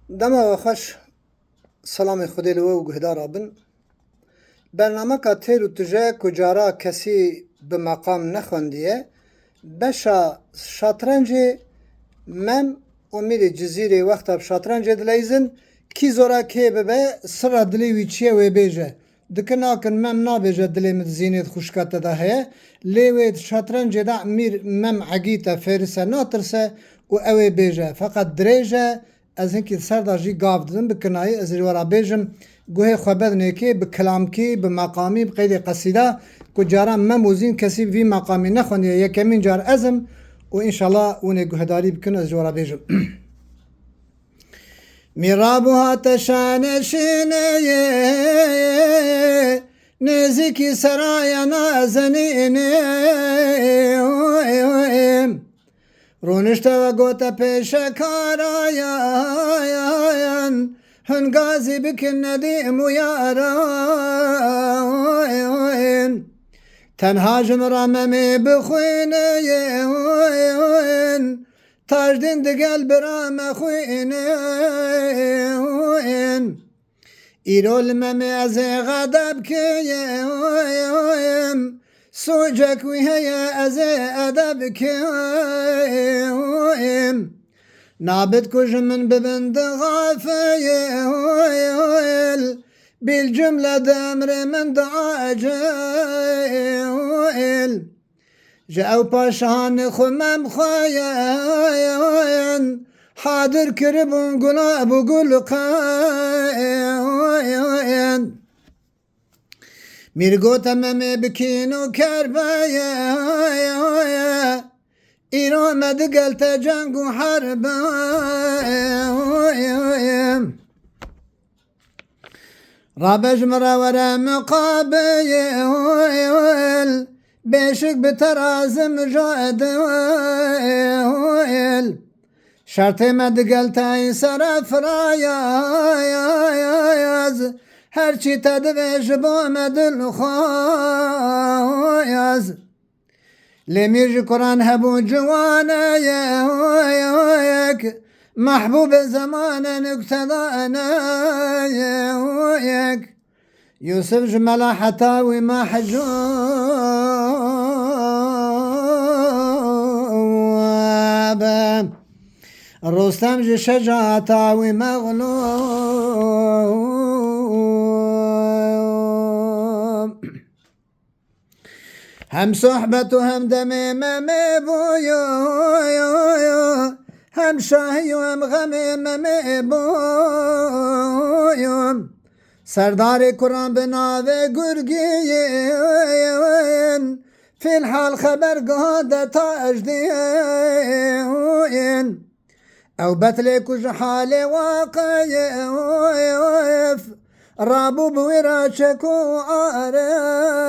دما خوش سلام خودی لو و گهدار آبن برنامه که تیر و تجه کجارا کسی به مقام نخوندیه بشا شطرنج مم امیر جزیره وقت اب شطرنج دلیزن کی زورا که ببه سر دلی وی چیه و بیجه دکن آکن مم نابیجه دلی مد زینید خوشکت ده هیه لیوید شطرنج ده امیر مم عگیته فیرسه ناترسه و اوه بیجه فقط دریجه از اینکه سر داشتی گاف دادم بکنایی از ورا بیجم گوه خوابد نیکی به کلام کی به مقامی به قید قصیده کجارا مموزین کسی وی مقامی نخونیه یکمین جار ازم و انشالله اون گهداری بکن از ورا بیجم میرابوها تشانشینه نزیکی سرای نازنینه رونشته و گوته پیش کارایان هنگازی بکن ندیم و یاران تنها جمراممی بخوینه تاجدین دگل برام خوینه ایرول ممی از غدب کیم سوجک وی هیا از ادب کیم نابد کش من ببند غافیل بالجملة دمر من دعاجل جاو پاشان خمم خاين حاضر كربون قلاب وقل قاين میرگو تمامه بکینو کربایا ایران مدقل تجنگ و حربا رابج مراورا مقابل بشك بترازم جادويل شرطي مدقل تاي سرف راياز هرچی تدویش با مدل خواهیز لمیرج قرآن هبو جوانه یک محبوب زمان نکتدانه یک یوسف جملا حتاوی محجوب رستم شجاعتاوی مغلوب هم صحبت و هم دمی ممی بویو هم شاهی و هم غمی ممی بویو سردار قرآن به ناو گرگین فی الحال خبر گاده تاجدین او بتلی کش حال واقعیف رابو بویراچک و عارف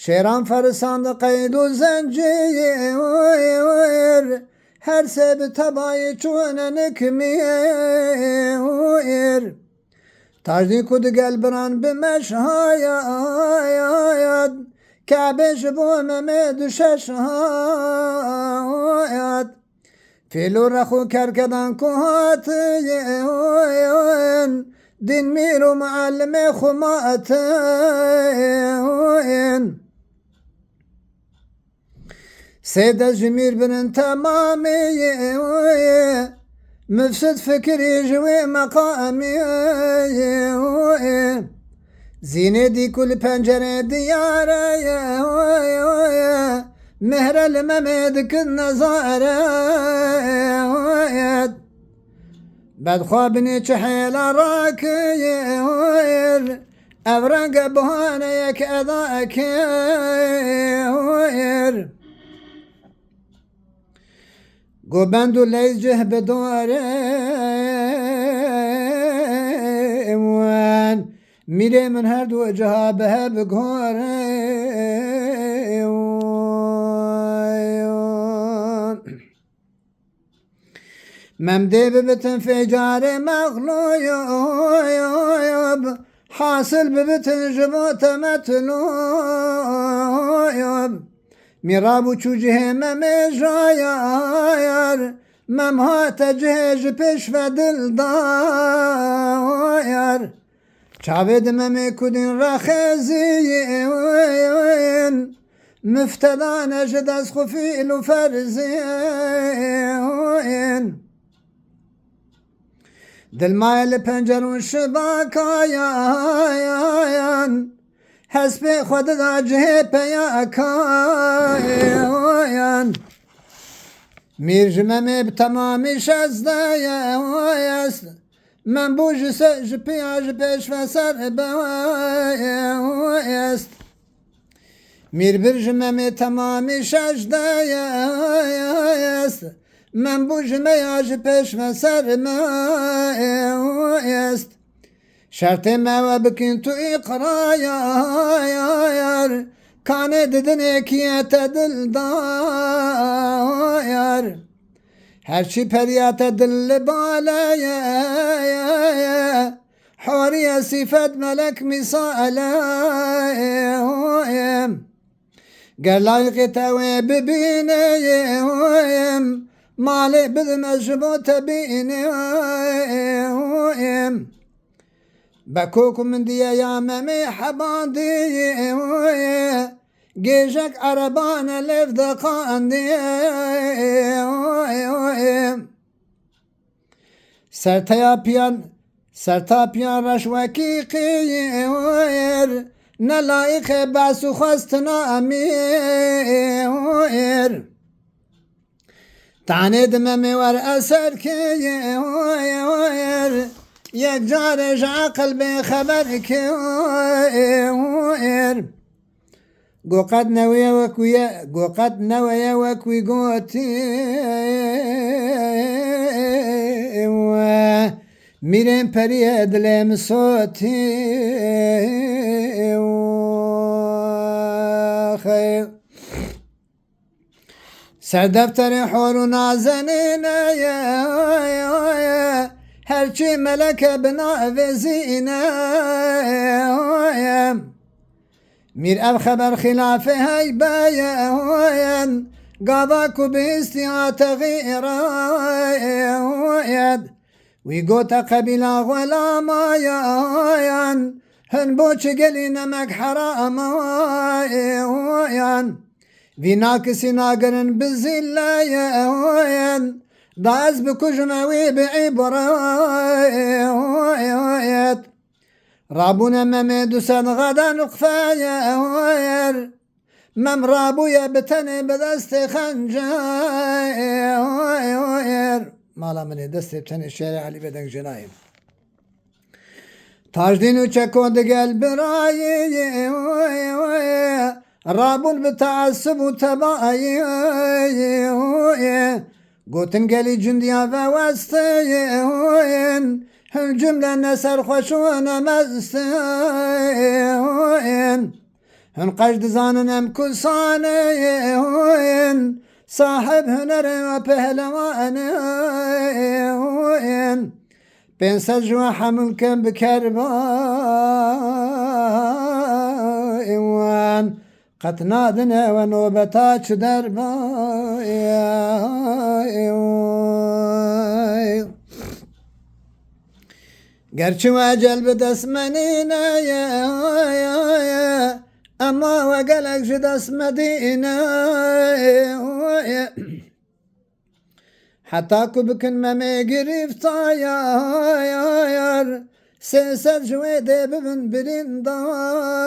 شیران فرساند قید و زنجیر هر سه به تبایی چون نکمیر تاجدی کد گلبران به مشهاید کعبش بو ممد ششهاید فیلو رخو کرکدن کوهاتین دین میر و معلم خماتین سيد جميل بن تمامي مفسد فكري جوي مقامي زينة دي كل پنجرة ديارة مهر الممد كل نظارة بعد خوابني چحيل راكير أورق بهانا يك أذاكير گوبندو لیز جه بداره وان میره من هر دو جها به بگاره ممده ببتن فجار مغلوب حاصل ببتن جبوت مطلوب میرابو چوجه ممجایر ممهات جهج پیش و دل دایر چاوید ممی کدین رخزین مفتدان جد از خفیل و فرزین دل مایل پنجرون شباکاین حسب خود دا جه پیاکاین میر جممی بتمامی شزدایست من بوج سج پیاج پیش و سر بایست میر برجممی تمامی شزدایست من بوج میاج پیش و سر مایست شرط ما بکن تو اقرایر کانه ددن اکیت دل دایر هرچی پریات دل بالای حوری صفت ملک مثالایم گر لایق توی ببینیم مالی بدم اجبو تبینیم بکوکو من دیه یا ممی حبان دیه گیجک عربان لفدقان دیه سرتا پیان رشوکی قیر نلایق باسو خواستنا امیر تعنی دممی ور اثر کیر یک جارش عقل به خبر کیر گوقت نوی وکوی گوتی میرم پریه دلم صوتی خیر سر دفتر حور و نازنینه هرچی ملک بناوزینه میر اب خبر خلاف های باین قضاكو باستيعات غيرايد ويقوت قبيلة ولا مايان هن بوش قلي نمك حرامايان في ناكسي ناقرن بالزلايان ضاز بكجنوي بعبرايات رابونا ممدو سن غدا نقفاير مم رابويا بتني بدست خنجاير مالا مني دست بتني الشارع اللي بدك جنايم تاجدين وشكو دقل براي رابون بتعصب وتباي قوتن قالي جنديا فوستين الجملة نسر خوشون مستين هن قجد زانن ام كل صانين صاحب هنر وبهلوانين بين سجوة حمل كم بكربايوان قد نادنا ونوبتات دربايوان گرچه وجل بدست منینه اما وقلق جدست مدینه حتی که بکن ممی گرفتایر سیسر جویده ببن برین دایر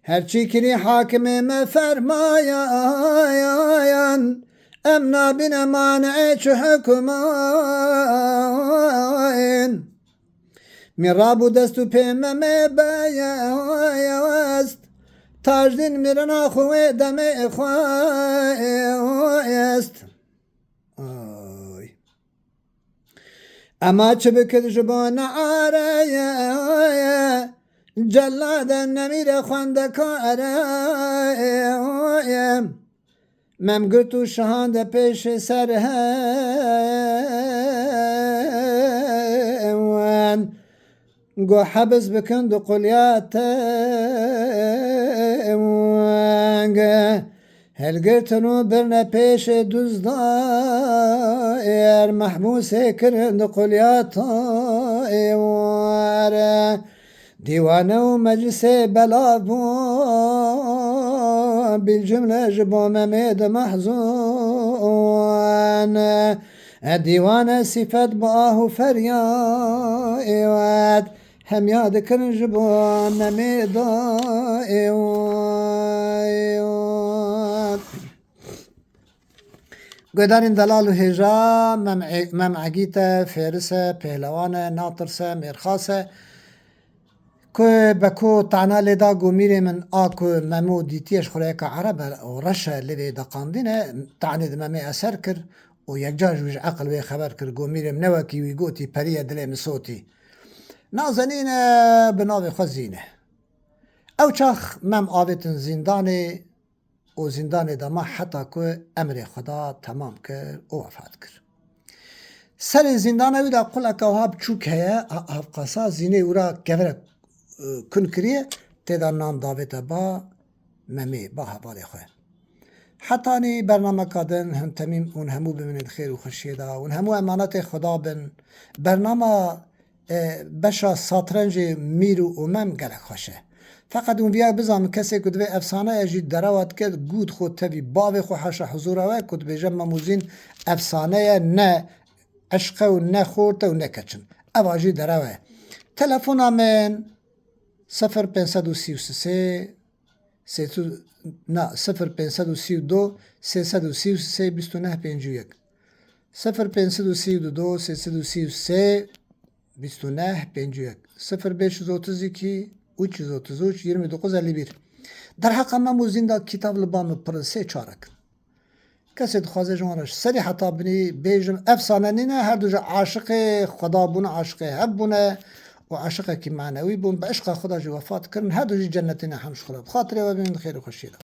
هرچی کری حاکمه مفرماین امنا بنا مانعي حكمين من رابو دستو بيما مبايا وست تاجدين مرنا خوي دمي خواست اما چبكت جبون عاريا جلاد النمير خواندكاريا مم گرتو شهانده پیش سر هوان گو حبس بکن دو قلیات هلگرتنو برنه پیش دوزدا ایر محبوس کرند قلیاتا ایواره دیوانه و مجلس بلابو بالجمله جبو ممید محزون دیوانه صفت باه فریاد هم یاد کرن جبو ممید ایوان گودارین دلال و هجا ممعگیت فارس پهلوان ناطرس میرخاس که بکو تعنا لدا گومیره من آکو ممو دیتیش خوره که عرب و رشه لده دقاندینه تعنی دممی اثر کر و یک جا جوش عقل وی خبر کر گومیره منوکی وی گوتی پریه دلی مسوتی نازنین بناوی خوزینه او چاخ مم آویتن زندانه و زندان دما حتی که امر خدا تمام کر و وفات کر سر زندان اوی دا قل اکا وها بچوک هیا هف قاسا زینه ورا گوره کن کریه تیدا نام داویتا با ممی با حوالی خواه حتی نی برنامه کادن هم تمیم اون همو بمند خیر و خوشیه دا اون همو امانت خدا بن برنامه بشا ساترنج میر و امم گلک خوشه فقط اون بیا بزام کسی که دوی افسانه اجی دروات که گود خود تبی باوی خو حاشا حضور اوه که دوی جمع موزین افسانه نه عشق و نه خورت و نه کچن او اجی دروه تلفون من 0533 نه 0532 333 2951 0532 333 2951 0532 333 2951 در حق ما موزین دا کتاب لبام پرنسه چارک کسی دخوازه جوانش سری حتا بنی بیجم افسانه نینه هر دو جا عاشق خدا بونه عاشق هب بونه و عاشق کی معنوی بون به عشق خدا جو وفات کرن هر دو جی جنتین همش خدا بخاطر و بین خیر و خوشی